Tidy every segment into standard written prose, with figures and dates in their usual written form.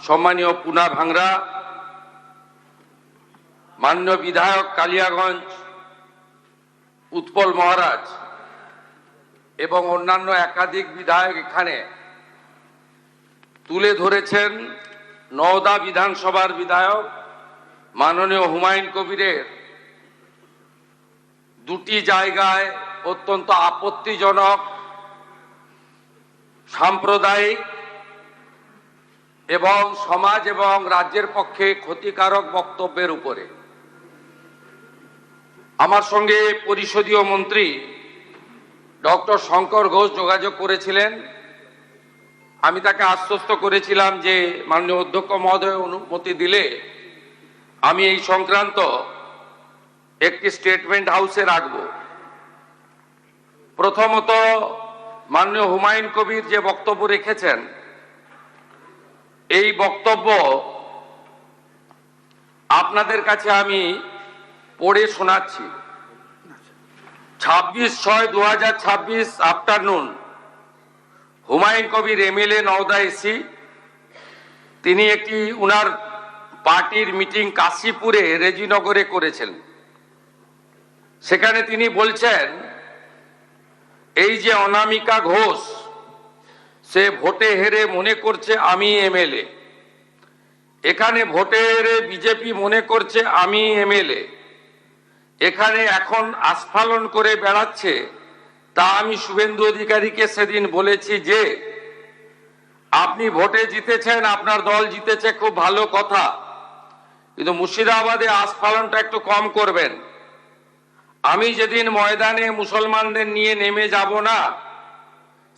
সম্মানীয় পুনা ভাংরা, মাননীয় বিধায়ক কালিয়াগঞ্জ উৎপল মহারাজ এবং অন্যান্য একাধিক বিধায়ক এখানে তুলে ধরেছেন নওদা বিধানসভার বিধায়ক মাননীয় হুমায়ুন কবিরের দুটি জায়গায় অত্যন্ত আপত্তিজনক, সাম্প্রদায়িক এবং সমাজ এবং রাজ্যের পক্ষে ক্ষতিকারক বক্তব্যের উপরে আমার সঙ্গে পরিষদীয় মন্ত্রী ডক্টর শঙ্কর ঘোষ যোগাযোগ করেছিলেন। আমি তাকে আশ্বস্ত করেছিলাম যে মাননীয় অধ্যক্ষ মহোদয় অনুমতি দিলে আমি এই সংক্রান্ত একটি স্টেটমেন্ট হাউসে রাখব। প্রথমত, মাননীয় হুমায়ুন কবির যে বক্তব্য রেখেছেন, এই বক্তব্য আপনাদের কাছে আমি পড়ে শোনাচ্ছি। 26/6/2026 afternoon, Humayun Kabir MLA Nowda AC, তিনি একটি উনার পার্টির মিটিং কাশীপুরে রেজিনগরে করেছেন। সেখানে তিনি বলছেন, এই যে অনামিকা ঘোষ, সে ভোটে হেরে মনে করছে আমি এমএলএ, এখানে ভোটে হেরে বিজেপি মনে করছে আমি এমএলএ, এখানে এখন আস্ফালন করে বেড়াচ্ছে। তা আমি শুভেন্দু অধিকারীকে সেদিন বলেছি যে আপনি ভোটে জিতেছেন, আপনার দল জিতেছে, খুব ভালো কথা, কিন্তু মুর্শিদাবাদে আস্ফালনটা একটু কম করবেন। আমি যেদিন ময়দানে মুসলমানদের নিয়ে নেমে যাব না,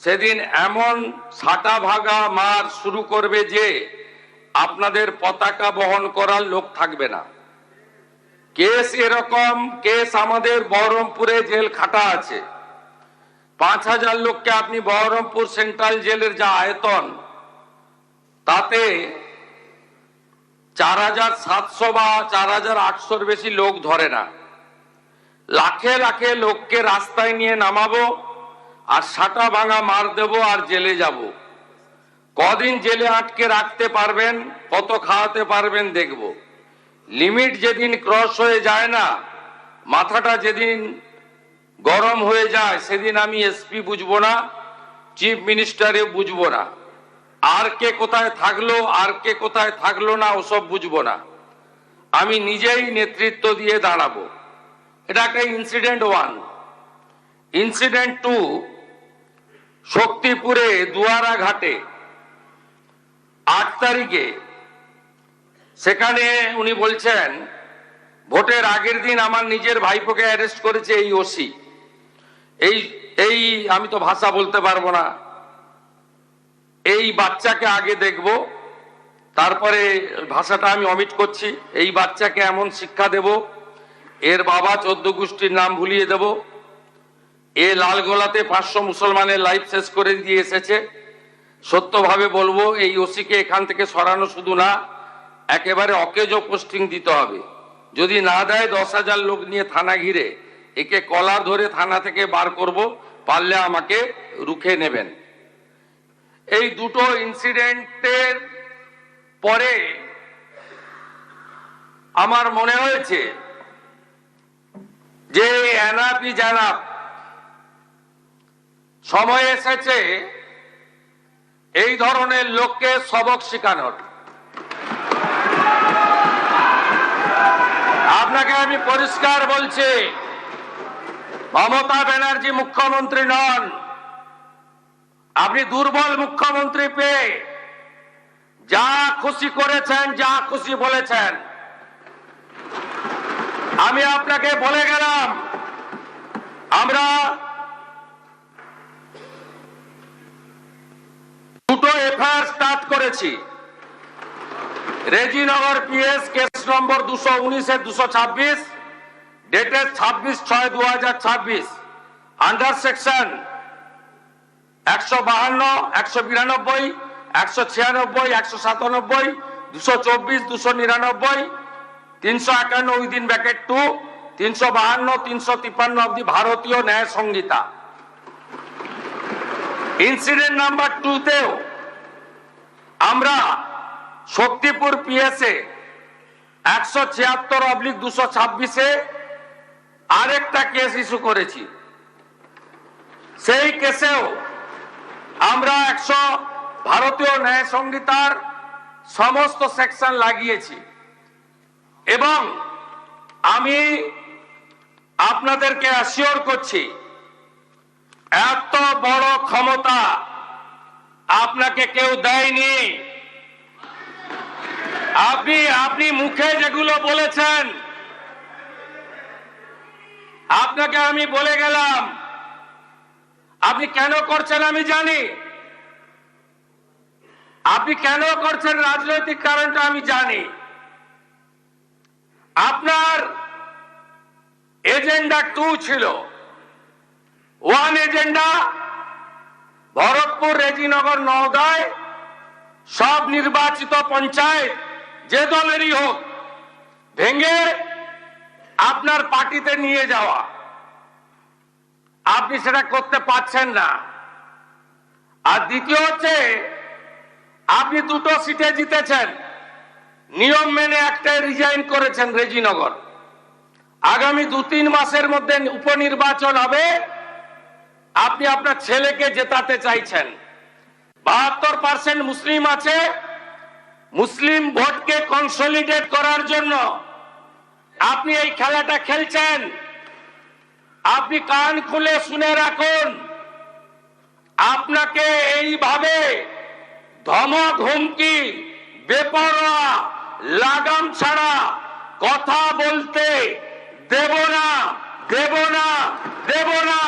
সেদিন এমন সাটা ভাগা মার শুরু করবে যে আপনাদের পতাকা বহন করার লোক থাকবে না। কেস এরকম, কেস আমাদের বহরমপুরে জেল খাটা আছে। 5000 লোককে আপনি বহরমপুর সেন্ট্রাল জেলের যা আয়তন, তাতে 4700 বা 4800-র বেশি লোক ধরে না। লাখে লাখে লোককে রাস্তায় নিয়ে নামাবো আর সাটা ভাঙা মার দেব আর জেলে যাব। কদিন জেলে আটকে রাখতে পারবেন, কত খাওয়াতে পারবেন দেখব। লিমিট যেদিন ক্রস হয়ে যায় না, মাথাটা যেদিন গরম হয়ে যায়, সেদিন আমি এসপি বুঝবো না, চিফ মিনিস্টারে বুঝবো না, আর কে কোথায় থাকলো আর কে কোথায় থাকলো না ওসব বুঝবো না। আমি নিজেই নেতৃত্ব দিয়ে দাঁড়াবো। এটা একটা ইনসিডেন্ট 1। ইনসিডেন্ট 2, শক্তিপুরে দুয়ারা ঘাটে 8 তারিখে, সেখানে উনি বলছেন ভোটের আগের দিন আমার নিজের ভাইপোকে অ্যারেস্ট করেছে এই ওসি। এই আমি তো ভাষা বলতে পারবো না। এই বাচ্চাকে আগে দেখব, তারপরে ভাষাটা আমি অমিট করছি। এই বাচ্চাকে এমন শিক্ষা দেব, এর বাবা 14 গোষ্ঠীর নাম ভুলিয়ে দেব। এ লালগোলাতে 500 মুসলমানের লাইফ শেষ করে দিয়ে এসেছে। সত্যভাবে বলবো, এই ওসিকে এখান থেকে সরানো শুধু না, একেবারে অকেজো পোস্টিং দিতে হবে। যদি না দেয় 10,000 লোক নিয়ে থানা ঘিরে একে কলার ধরে থানা থেকে বার করব, পারলে আমাকে রুখে নেবেন। এই দুটো ইনসিডেন্টের পরে আমার মনে হয়েছে যে এনাফি জানাব, সময় এসেছে এই ধরনের লোককে সবক শেখানোর। আপনাকে আমি পরিষ্কার বলছি, মমতা ব্যানার্জি মুখ্যমন্ত্রী নন। আপনি দুর্বল মুখ্যমন্ত্রী পেয়ে যা খুশি করেছেন, যা খুশি বলেছেন। আমি আপনাকে বলে গেলাম, আমরা দুটো এফআইআর স্টার্ট করেছি। Rejinagar PS case number 219/226, dated 26/6/2026, under section 152, 192, 196, 197, 224, 299, 351 within bracket 2, 352, 353 of the ভারতীয় ন্যায় সংহিতা। ইনসিডেন্ট নাম্বার 2 তেও আমরা শক্তিপুর পিএসএ 176/226 আরেকটা কেস ইস্যু করেছি। সেই কেসেও আমরা ভারতীয় ন্যায় সংহিতার সমস্ত সেকশন লাগিয়েছি এবং আমি আপনাদেরকে অ্যাসিওর করছি এত বড় ক্ষমতা আপনাকে কেউ দেয়নি। আপনি মুখে যেগুলো বলেছেন, আপনাকে আমি বলে গেলাম, আপনি কেন করছেন আমি জানি, আপনি কেন করছেন রাজনৈতিক কারণটা আমি জানি। আপনার এজেন্ডা 2 ছিল। 1 এজেন্ডা ভরতপুর, রেজিনগর, নওদায় সব নির্বাচিত পঞ্চায়েত যে দলেরই হোক ভেঙে আপনার পার্টিতে নিয়ে যাওয়া। আপনি সেটা করতে পারছেন না। আর দ্বিতীয় হচ্ছে আপনি 2টো সিটে জিতেছেন, নিয়ম মেনে একটাই রিজাইন করেছেন রেজিনগর। আগামী 2-3 মাসের মধ্যে উপনির্বাচন হবে, আপনি আপনার ছেলেকে জেতাতে চাইছেন। 72% মুসলিম আছে, মুসলিম ভোটকে কনসলিডেট করার জন্য আপনি এই খেলাটা খেলছেন। আপনি কান খুলে শুনে রাখুন, আপনাকে এইভাবে ধমক হুমকি বেপরোয়া লাগাম ছাড়া কথা বলতে দেব না, দেব না, দেব না।